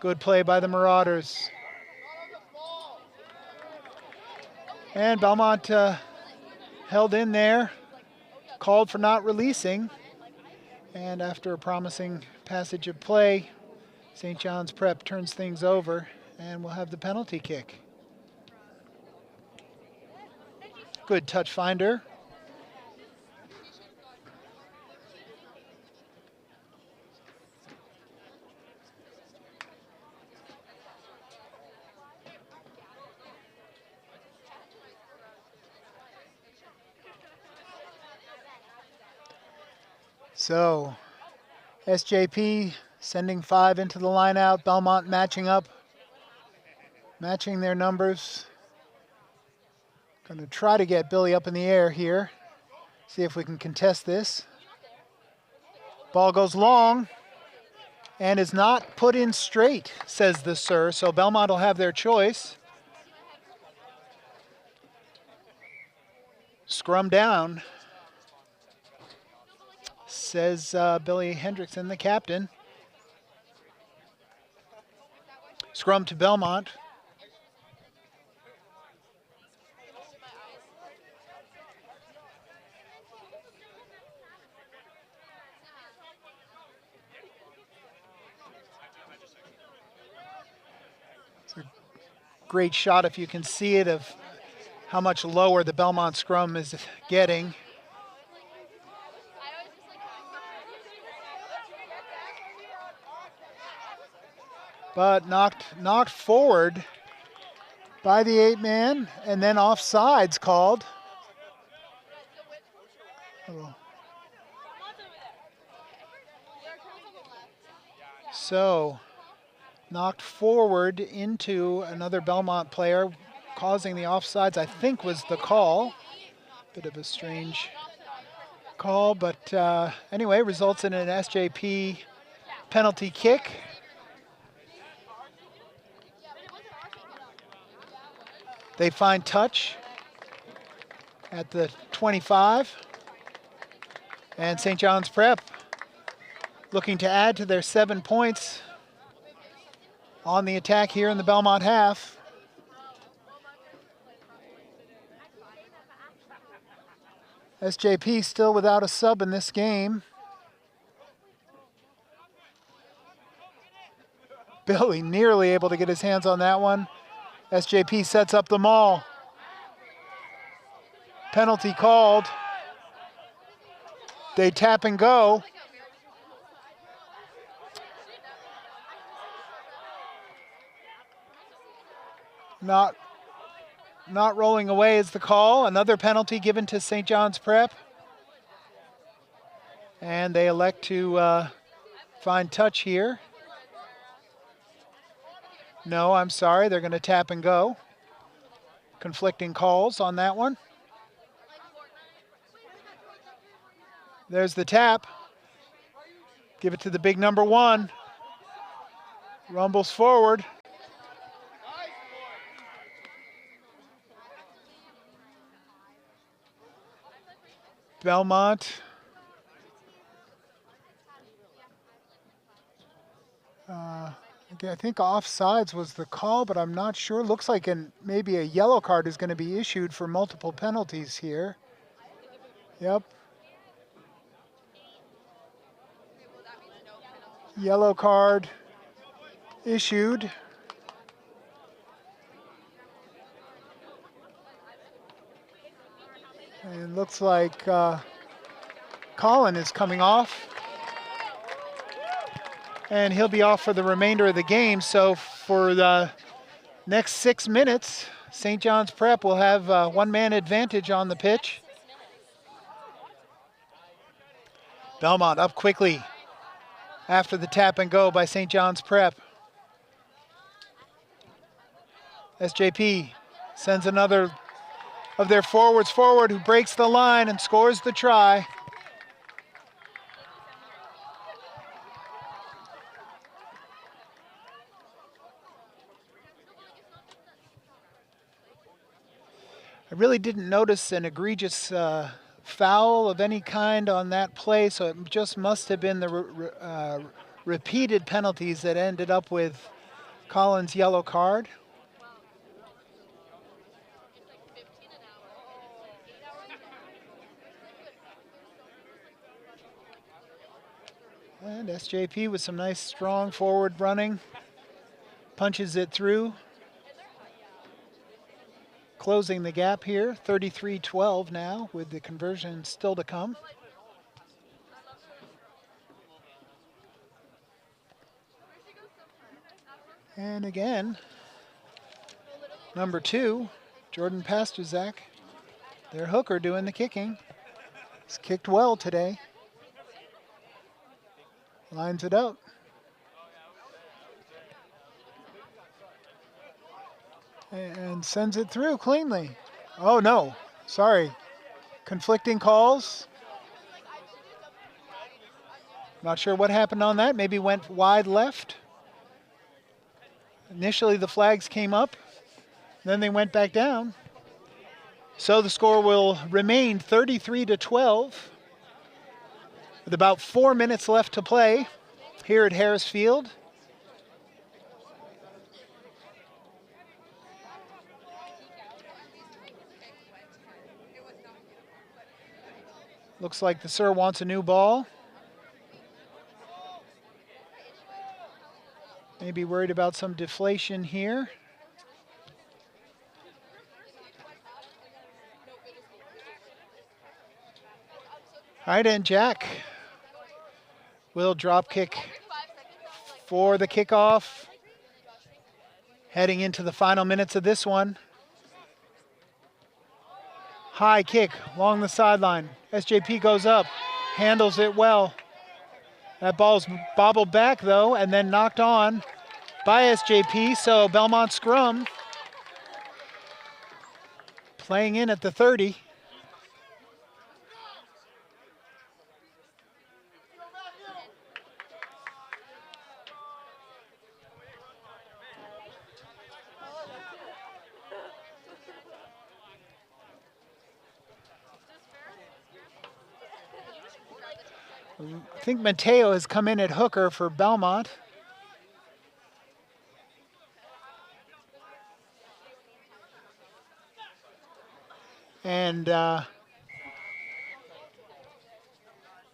Good play by the Marauders. And Belmont held in there, called for not releasing. And after a promising passage of play, St. John's Prep turns things over and will have the penalty kick. Good touch finder. So, SJP sending 5 into the line out. Belmont matching up, matching their numbers. Going to try to get Billy up in the air here. See if we can contest this. Ball goes long and is not put in straight, says the sir. So Belmont will have their choice. Scrum down, says Billy Hendrickson, the captain. Scrum to Belmont. It's a great shot if you can see it of how much lower the Belmont scrum is getting. But knocked forward by the 8-man, and then offsides called. So, knocked forward into another Belmont player, causing the offsides, I think was the call. Bit of a strange call, but anyway, results in an SJP penalty kick. They find touch at the 25. And St. John's Prep looking to add to their 7 points on the attack here in the Belmont half. SJP still without a sub in this game. Billy nearly able to get his hands on that one. SJP sets up the maul. Penalty called. They tap and go. Not rolling away is the call. Another penalty given to St. John's Prep. And they elect to find touch here. No, I'm sorry, they're going to tap and go. Conflicting calls on that one. There's the tap. Give it to the big number 1. Rumbles forward. Belmont. I think offsides was the call, but I'm not sure. Looks like maybe a yellow card is going to be issued for multiple penalties here. Yep. Yellow card issued. And it looks like Colin is coming off. And he'll be off for the remainder of the game. So for the next 6 minutes, St. John's Prep will have one-man advantage on the pitch. Belmont up quickly after the tap and go by St. John's Prep. SJP sends another of their forwards forward, who breaks the line and scores the try. I really didn't notice an egregious foul of any kind on that play, so it just must have been the repeated penalties that ended up with Colin's yellow card. And SJP with some nice strong forward running, punches it through. Closing the gap here, 33-12 now, with the conversion still to come. And again, number 2, Jordan Pasterzak, their hooker doing the kicking. He's kicked well today. Lines it up. And sends it through cleanly. Oh no, sorry. Conflicting calls. Not sure what happened on that. Maybe went wide left. Initially the flags came up, then they went back down. So the score will remain 33-12 with about 4 minutes left to play here at Harris Field. Looks like the Sir wants a new ball. Maybe worried about some deflation here. Right, and Jack will drop kick for the kickoff. Heading into the final minutes of this one. High kick along the sideline. SJP goes up, handles it well. That ball's bobbled back though, and then knocked on by SJP, so Belmont scrum. Playing in at the 30. I think Mateo has come in at hooker for Belmont. And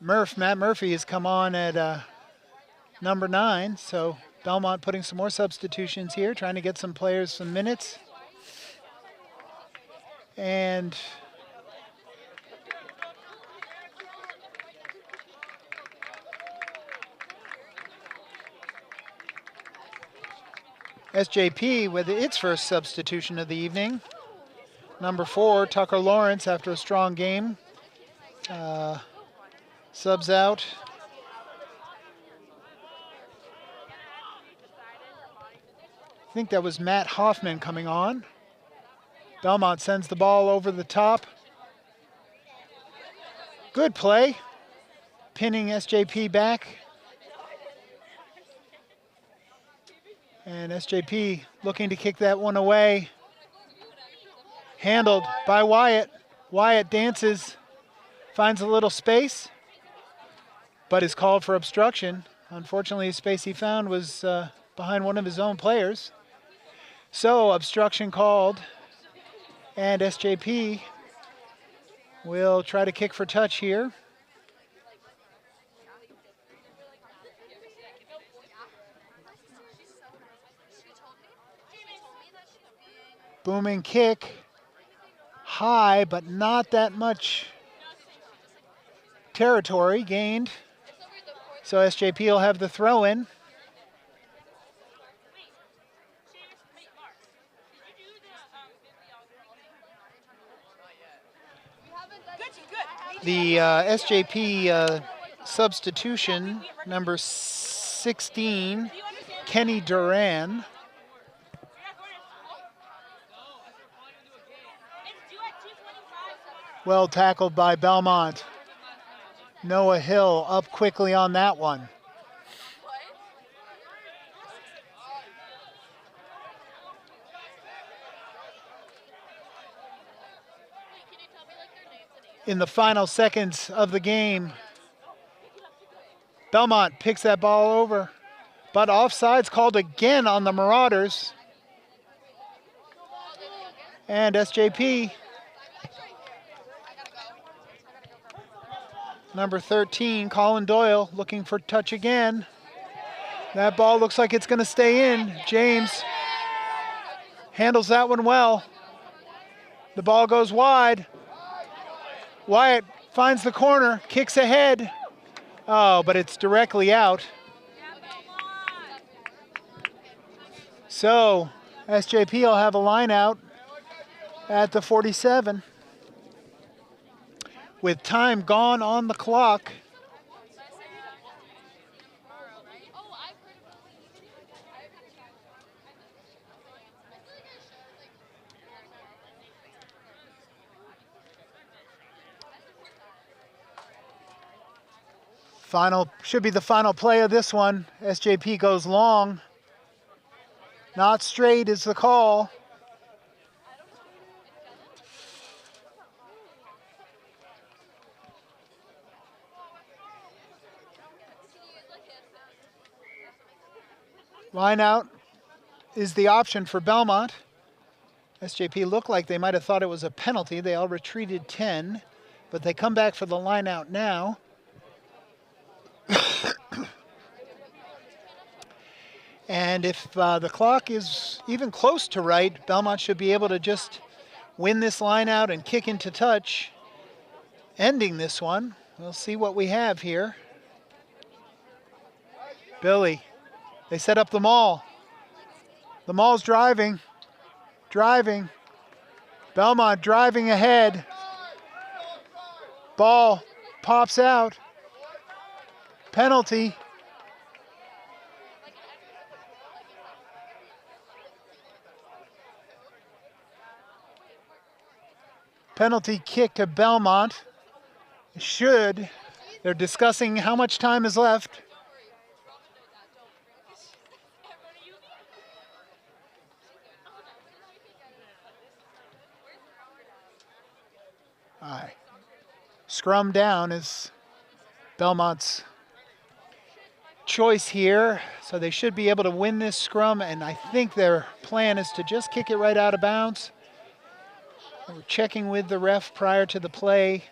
Matt Murphy has come on at number 9. So Belmont putting some more substitutions here, trying to get some players some minutes. And SJP with its first substitution of the evening. Number 4, Tucker Lawrence, after a strong game, subs out. I think that was Matt Hoffman coming on. Belmont sends the ball over the top. Good play, pinning SJP back. And SJP looking to kick that one away. Handled by Wyatt. Wyatt dances finds a little space, but is called for obstruction. Unfortunately, the space he found was behind one of his own players. So obstruction called, and SJP will try to kick for touch here. Booming kick, high, but not that much territory gained. So SJP will have the throw in. The SJP substitution, number 16, Kenny Duran. Well tackled by Belmont. Noah Hill up quickly on that one. In the final seconds of the game, Belmont picks that ball over, but offside's called again on the Marauders. And SJP, number 13, Colin Doyle, looking for touch again. That ball looks like it's going to stay in. James handles that one well. The ball goes wide. Wyatt finds the corner, kicks ahead. Oh, but it's directly out. So SJP will have a line out at the 47. With time gone on the clock. Should be the final play of this one. SJP goes long. Not straight is the call. Line out is the option for Belmont. SJP looked like they might have thought it was a penalty. They all retreated 10, but they come back for the line out now. And if the clock is even close to right, Belmont should be able to just win this line out and kick into touch, ending this one. We'll see what we have here. Billy, they set up the maul. The maul's driving. Belmont driving ahead. Ball pops out. Penalty. Penalty kick to Belmont. They're discussing how much time is left. Aye. Scrum down is Belmont's choice here. So they should be able to win this scrum, and I think their plan is to just kick it right out of bounds. We're checking with the ref prior to the play.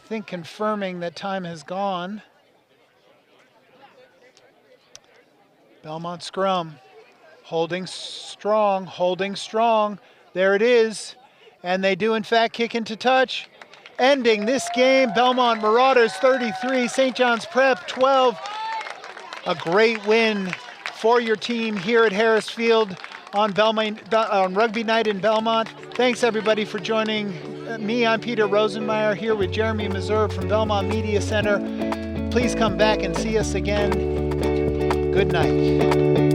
I think confirming that time has gone. Belmont scrum. Holding strong. There it is. And they do, in fact, kick into touch. Ending this game, Belmont Marauders 33, St. John's Prep 12. A great win for your team here at Harris Field on Rugby Night in Belmont. Thanks, everybody, for joining me. I'm Peter Rosenmeier here with Jeremy Mazur from Belmont Media Center. Please come back and see us again. Good night.